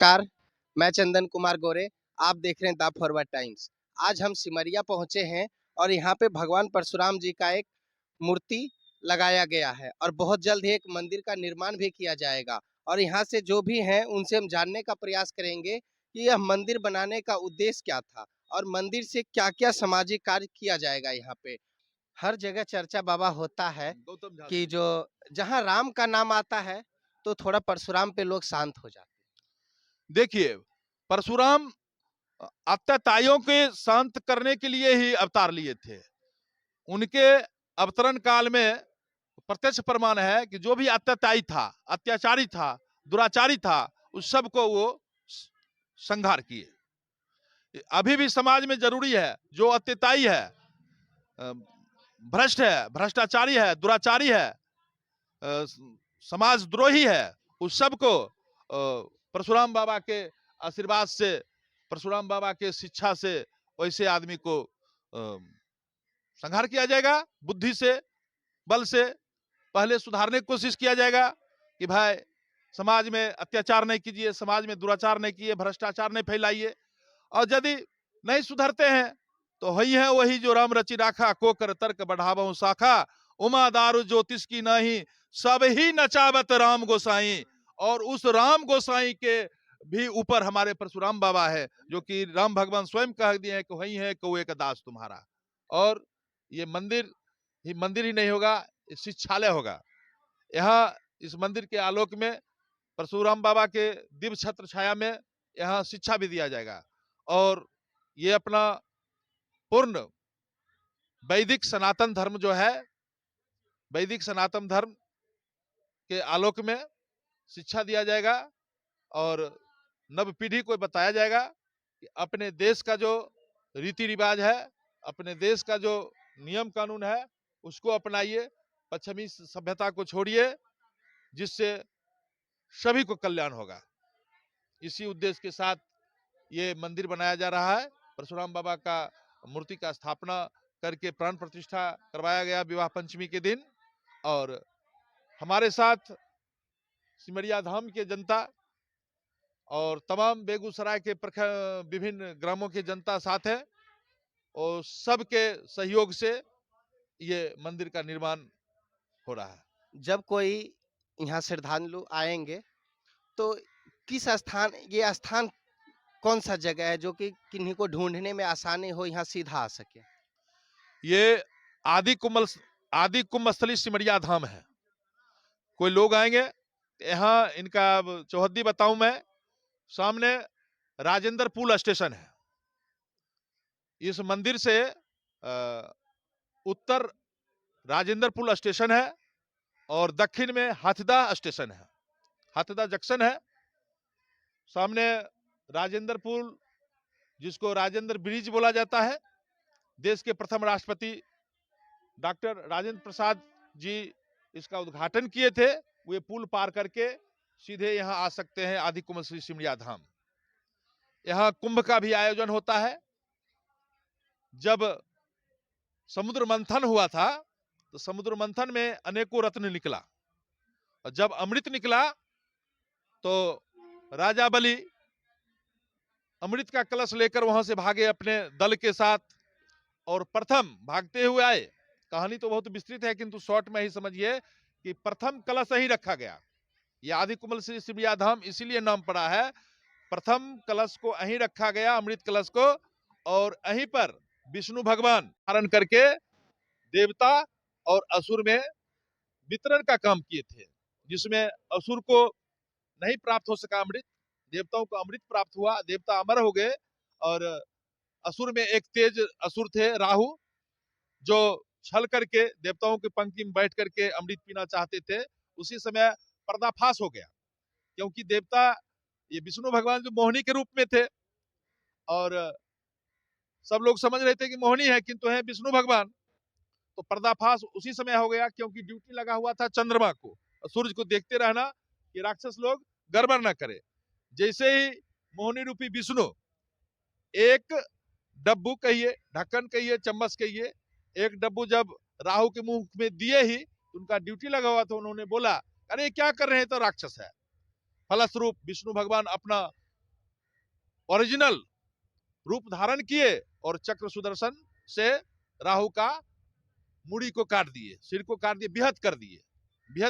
नमस्कार, मैं चंदन कुमार गोरे, आप देख रहे हैं द फॉरवर्ड टाइम्स। आज हम सिमरिया पहुँचे हैं और यहाँ पे भगवान परशुराम जी का एक मूर्ति लगाया गया है और बहुत जल्द ही एक मंदिर का निर्माण भी किया जाएगा। और यहाँ से जो भी हैं उनसे हम जानने का प्रयास करेंगे कि यह मंदिर बनाने का उद्देश्य क्या था और मंदिर से क्या-क्या सामाजिक कार्य किया जाएगा यहाँ पे। हर जगह चर्चा बाबा होता है कि जो जहाँ राम का नाम आता है, तो थोड़ा परशुराम पे लोग शांत हो जाते हैं। देखिए, परशुराम अत्याचारियों के शांत करने के लिए ही अवतार लिए थे। उनके अवतरण काल में प्रत्यक्ष प्रमाण है कि जो भी अत्याचारी था, दुराचारी था, उस सब को वो संहार किए। अभी भी समाज में जरूरी है, जो अत्याचारी है, अ, भ्रष्ट है, भ्रष्टाचारी है, दुराचारी है, समाजद्रोही है, उस सब को परशुराम बाबा के आशीर्वाद से, परशुराम बाबा के शिक्षा से वैसे आदमी को संहार किया जाएगा। बुद्धि से, बल से पहले सुधारने की कोशिश किया जाएगा कि भाई समाज में अत्याचार नहीं कीजिए, समाज में दुराचार नहीं कीजिए, भ्रष्टाचार नहीं फैलाइए। और यदि नहीं सुधरते हैं तो वही है वही जो राम रचि राखा, को कर तर्क बढ़ावो शाखा, उमा दारू ज्योतिष की नहीं, सब ही नचावत राम गोसाई। और उस राम गोसाई के भी ऊपर हमारे परशुराम बाबा है, जो कि राम भगवान स्वयं कह दिए हैं कि वही है कौए का दास तुम्हारा। और ये मंदिर ही नहीं होगा, शिक्षालय होगा। यहाँ इस मंदिर के आलोक में परशुराम बाबा के दिव्य छत्र छाया में यहाँ शिक्षा भी दिया जाएगा। और ये अपना पूर्ण वैदिक सनातन धर्म जो है, वैदिक सनातन धर्म के आलोक में शिक्षा दिया जाएगा और नव पीढ़ी को बताया जाएगा कि अपने देश का जो रीति रिवाज है, अपने देश का जो नियम कानून है, उसको अपनाइए, पश्चिमी सभ्यता को छोड़िए, जिससे सभी को कल्याण होगा। इसी उद्देश्य के साथ ये मंदिर बनाया जा रहा है। परशुराम बाबा का मूर्ति का स्थापना करके प्राण प्रतिष्ठा करवाया गया विवाह पंचमी के दिन। और हमारे साथ सिमरिया धाम के जनता और तमाम बेगूसराय के विभिन्न ग्रामों की जनता साथ है और सबके सहयोग से ये मंदिर का निर्माण हो रहा है। जब कोई यहाँ श्रद्धालु आएँगे, तो किस स्थान ये स्थान कौन-सा जगह है जो कि किन्हीं को ढूँढने में आसानी हो, यहाँ सीधा आ सके? ये आदि कुंभ स्थली सिमरिया धाम है। कोई लोग आएंगे, यहाँ इनका चौहद्दी बताऊं मैं, सामने राजेंद्र पुल स्टेशन है। इस मंदिर से उत्तर राजेंद्र पुल स्टेशन है और दक्षिण में हाथीदह स्टेशन है, हाथीदह जंक्शन है। सामने राजेंद्र पुल, जिसको राजेंद्र ब्रिज बोला जाता है, देश के प्रथम राष्ट्रपति डॉक्टर राजेंद्र प्रसाद जी इसका उद्घाटन किए थे। वे पुल पार करके सीधे यहाँ आ सकते हैं आदि कुंभ श्री सिमरिया धाम। यहाँ कुंभ का भी आयोजन होता है। जब समुद्र मंथन हुआ था तो समुद्र मंथन में अनेकों रत्न निकला, और जब अमृत निकला तो राजा बलि अमृत का कलश लेकर वहां से भागे अपने दल के साथ, और प्रथम भागते हुए आए। कहानी तो बहुत विस्तृत है, किंतु शॉर्ट में ही समझिए कि प्रथम कलश ही रखा गया। यह आदि कुंभ श्री सिमरिया धाम इसीलिए नाम पड़ा है, प्रथम कलश को अहीं रखा गया, अमृत कलश को, और अहीं पर विष्णु भगवान धारण करके देवता और असुर में वितरण का काम किए थे, जिसमें असुर को नहीं प्राप्त हो सका अमृत, देवताओं को अमृत प्राप्त हुआ, देवता अमर हो गए। और असुर में एक तेज असुर थे राहु, जो छल करके देवताओं की पंक्ति में बैठ करके अमृत पीना चाहते थे। उसी समय पर्दाफाश हो गया, क्योंकि देवता ये विष्णु भगवान जो मोहिनी के रूप में थे, और सब लोग समझ रहे थे कि मोहिनी है, किंतु है विष्णु भगवान। तो पर्दाफाश उसी समय हो गया, क्योंकि ड्यूटी लगा हुआ था चंद्रमा को, सूरज को देखते रहना कि राक्षस लोग गड़बड़ न करे। जैसे ही मोहिनी रूपी विष्णु एक डब्बू कहिए, ढक्कन कहिए, चम्मच कहिए, एक डब्बू जब राहु के मुंह में दिए ही, उनका ड्यूटी लगा हुआ था, उन्होंने बोला अरे क्या कर रहे हैं, तो राक्षस है। फलस्वरूप विष्णु भगवान अपना ओरिजिनल रूप धारण किए और चक्र सुदर्शन से राहु का मुड़ी को काट दिए, सिर को काट दिए, बिहत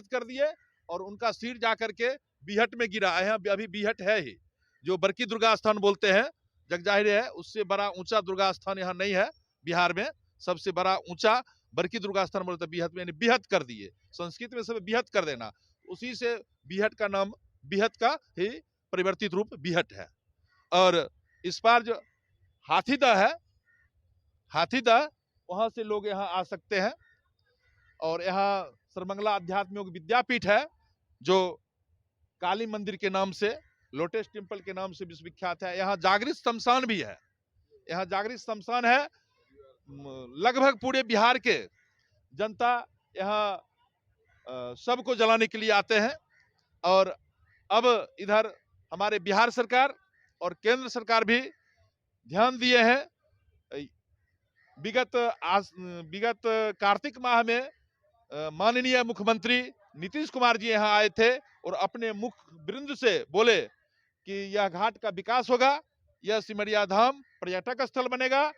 कर दिए और उनका सिर जाकर के बीहट में गिरा है। अभी बीहट है ही, जो बरकी दुर्गा स्थान बोलते हैं, जगजाहिर है, उससे बड़ा ऊंचा दुर्गा स्थान यहाँ नहीं है बिहार में। सबसे बड़ा ऊंचा बरकी दुर्गा स्थान बोलते हैं बीहट में, यानी बीहत कर दिए। संस्कृत में सब बीहत कर देना, उसी से बीहट का नाम, बीहत का ही परिवर्तित रूप बीहट है। और इस बार जो हाथीदह है, हाथीदह वहां से लोग यहाँ आ सकते हैं। और यहाँ सर्वमंगला अध्यात्म योग विद्यापीठ है, जो काली मंदिर के नाम से, लोटस टेम्पल के नाम से विश्वविख्यात है। यहाँ जागृत शमशान भी है, यहाँ जागृत शमशान है। लगभग पूरे बिहार के जनता यहाँ सबको जलाने के लिए आते हैं। और अब इधर हमारे बिहार सरकार और केंद्र सरकार भी ध्यान दिए हैं। विगत कार्तिक माह में माननीय मुख्यमंत्री नीतीश कुमार जी यहाँ आए थे और अपने मुख वृंद से बोले कि यह घाट का विकास होगा, यह सिमरिया धाम पर्यटक स्थल बनेगा,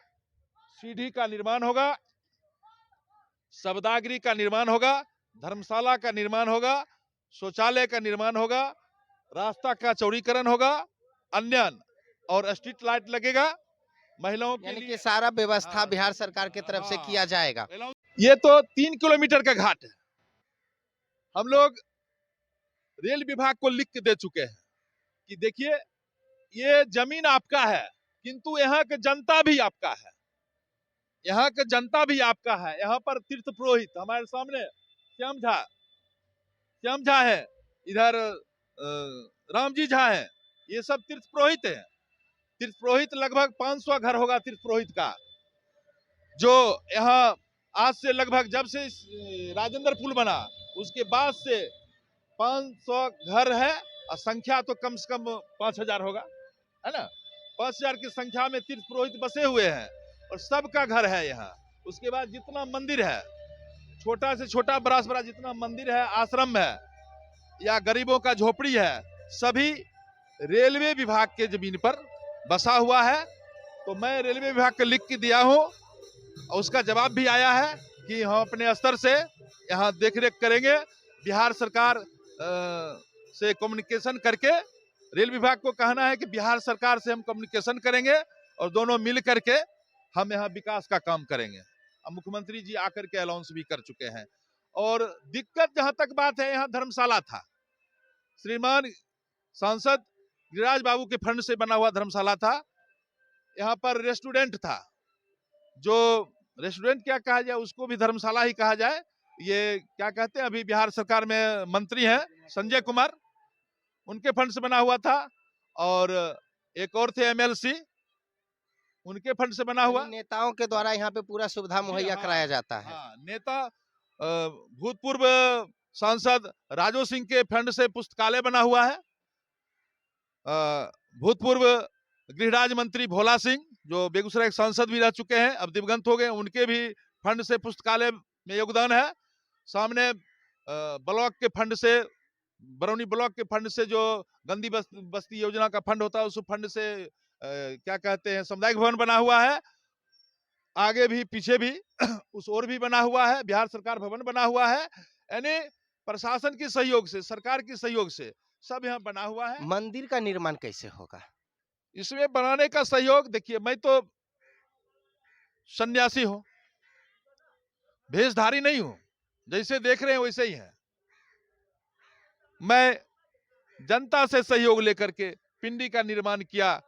सीढ़ी का निर्माण होगा, शबदागिरी का निर्माण होगा, धर्मशाला का निर्माण होगा, शौचालय का निर्माण होगा, रास्ता का चौड़ीकरण होगा, अन्य और स्ट्रीट लाइट लगेगा महिलाओं के यानी लिए। कि सारा व्यवस्था बिहार सरकार की तरफ से किया जाएगा। ये तो 3 किलोमीटर का घाट है। हम लोग रेल विभाग को लिख के दे चुके हैं कि देखिए, ये जमीन आपका है, किंतु यहाँ की जनता भी आपका है, यहाँ की जनता भी आपका है। यहाँ पर तीर्थ पुरोहित हमारे सामने श्याम झा है, इधर रामजी झा है, ये सब तीर्थ पुरोहित हैं। तीर्थ पुरोहित लगभग 500 घर होगा तीर्थ पुरोहित का, जो यहाँ आज से लगभग जब से राजेंद्र पुल बना उसके बाद से 500 घर है। और संख्या तो कम से कम 5000 होगा, है ना। 5000 की संख्या में तीर्थ पुरोहित बसे हुए हैं और सबका घर है यहाँ। उसके बाद जितना मंदिर है, छोटा से छोटा बड़ा से बड़ा जितना मंदिर है, आश्रम है या गरीबों का झोपड़ी है, सभी रेलवे विभाग के जमीन पर बसा हुआ है। तो मैं रेलवे विभाग को लिख के दिया हूं और उसका जवाब भी आया है कि हम अपने स्तर से यहाँ देखरेख करेंगे। बिहार सरकार से कम्युनिकेशन करके, रेल विभाग को कहना है कि बिहार सरकार से हम कम्युनिकेशन करेंगे और दोनों मिल करके हम यहाँ विकास का काम करेंगे। अब मुख्यमंत्री जी आकर के अनाउंस भी कर चुके हैं। और दिक्कत जहां तक बात है, यहाँ धर्मशाला था, श्रीमान सांसद गिरिराज बाबू के फंड से बना हुआ धर्मशाला था। यहाँ पर रेस्टोरेंट था, जो रेस्टोरेंट क्या कहा जाए, उसको भी धर्मशाला ही कहा जाए। ये क्या कहते हैं, अभी बिहार सरकार में मंत्री हैं संजय कुमार, उनके फंड से बना हुआ था। और एक और थे एमएलसी, उनके फंड से बना हुआ। नेताओं के द्वारा यहाँ पे पूरा सुविधा मुहैया कराया जाता है। नेता भूतपूर्व सांसद राजू सिंह के फंड से पुस्तकालय बना हुआ है। भूतपूर्व गृह राज्य मंत्री भोला सिंह, जो बेगूसराय के सांसद भी रह चुके हैं, अब दिवंगत हो गए, उनके भी फंड से पुस्तकालय में योगदान है। सामने ब्लॉक के फंड से, बरौनी ब्लॉक के फंड से जो गंदी बस्ती योजना का फंड होता है, उस फंड से क्या कहते हैं, सामुदायिक भवन बना हुआ है। आगे भी पीछे भी उस ओर भी बना हुआ है, बिहार सरकार भवन बना हुआ है। यानी प्रशासन के सहयोग से, सरकार के सहयोग से सब यहाँ बना हुआ है। मंदिर का निर्माण कैसे होगा? इसमें बनाने का सहयोग, देखिए मैं तो सन्यासी हूं, भेषधारी नहीं हूं, जैसे देख रहे हैं वैसे ही है। मैं जनता से सहयोग लेकर के पिंडी का निर्माण किया,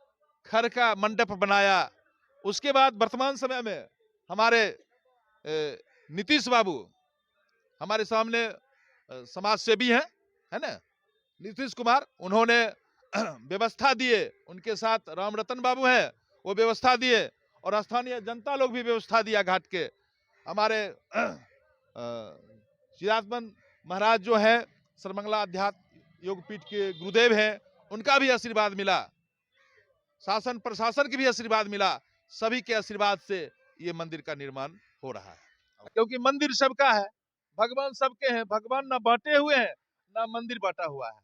खर का मंडप बनाया। उसके बाद वर्तमान समय में हमारे नीतीश बाबू हमारे सामने समाज सेवी हैं, है ना, नीतीश कुमार, उन्होंने व्यवस्था दिए। उनके साथ राम रतन बाबू हैं, वो व्यवस्था दिए और स्थानीय जनता लोग भी व्यवस्था दिया घाट के। हमारे चिरात्मन महाराज जो है सर्वमंगला अध्यात्म योगपीठ के गुरुदेव हैं, उनका भी आशीर्वाद मिला, शासन प्रशासन की भी आशीर्वाद मिला। सभी के आशीर्वाद से ये मंदिर का निर्माण हो रहा है, क्योंकि मंदिर सबका है, भगवान सबके हैं। भगवान ना बांटे हुए हैं, ना मंदिर बांटा हुआ है,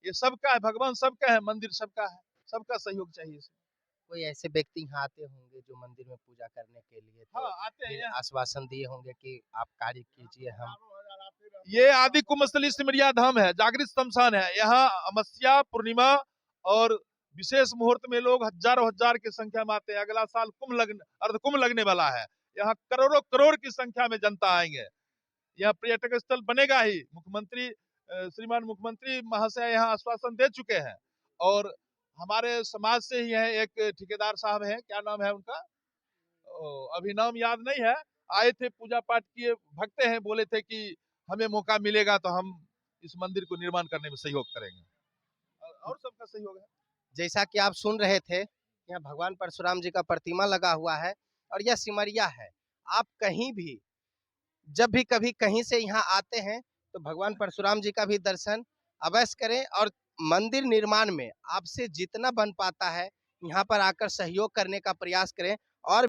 ये सबका है। भगवान सबका है, मंदिर सबका है। सबका सहयोग चाहिए इसमें। कोई ऐसे व्यक्ति यहाँ आते होंगे जो मंदिर में पूजा करने के लिए, तो हाँ, आते हैं फिर यहाँ। आश्वासन दिए होंगे कि आप कार्य कीजिए, हम ये आदि कुंभस्थली सिमरिया धाम है, जागृत शमशान है। यहाँ अमावस्या, पूर्णिमा और विशेष मुहूर्त में लोग हजारों हजार की संख्या में आते हैं। अगला साल अर्ध कुंभ लगने वाला है। यहाँ करोड़ों करोड़ की संख्या में जनता आएंगे। यह पर्यटक स्थल बनेगा ही। मुख्यमंत्री श्रीमान मुख्यमंत्री महाशय यहाँ आश्वासन दे चुके हैं। और हमारे समाज से ही है, एक ठेकेदार साहब हैं, क्या नाम है उनका, अभी नाम याद नहीं है, आए थे, पूजा पाठ किए, भक्त हैं, बोले थे कि हमें मौका मिलेगा तो हम इस मंदिर को निर्माण करने में सहयोग करेंगे। और सबका सहयोग है। जैसा कि आप सुन रहे थे, यहाँ भगवान परशुराम जी का प्रतिमा लगा हुआ है और यह सिमरिया है। आप कहीं भी, जब भी कभी कहीं से यहाँ आते हैं तो भगवान परशुराम जी का भी दर्शन अवश्य करें और मंदिर निर्माण में आपसे जितना बन पाता है यहाँ पर आकर सहयोग करने का प्रयास करें। और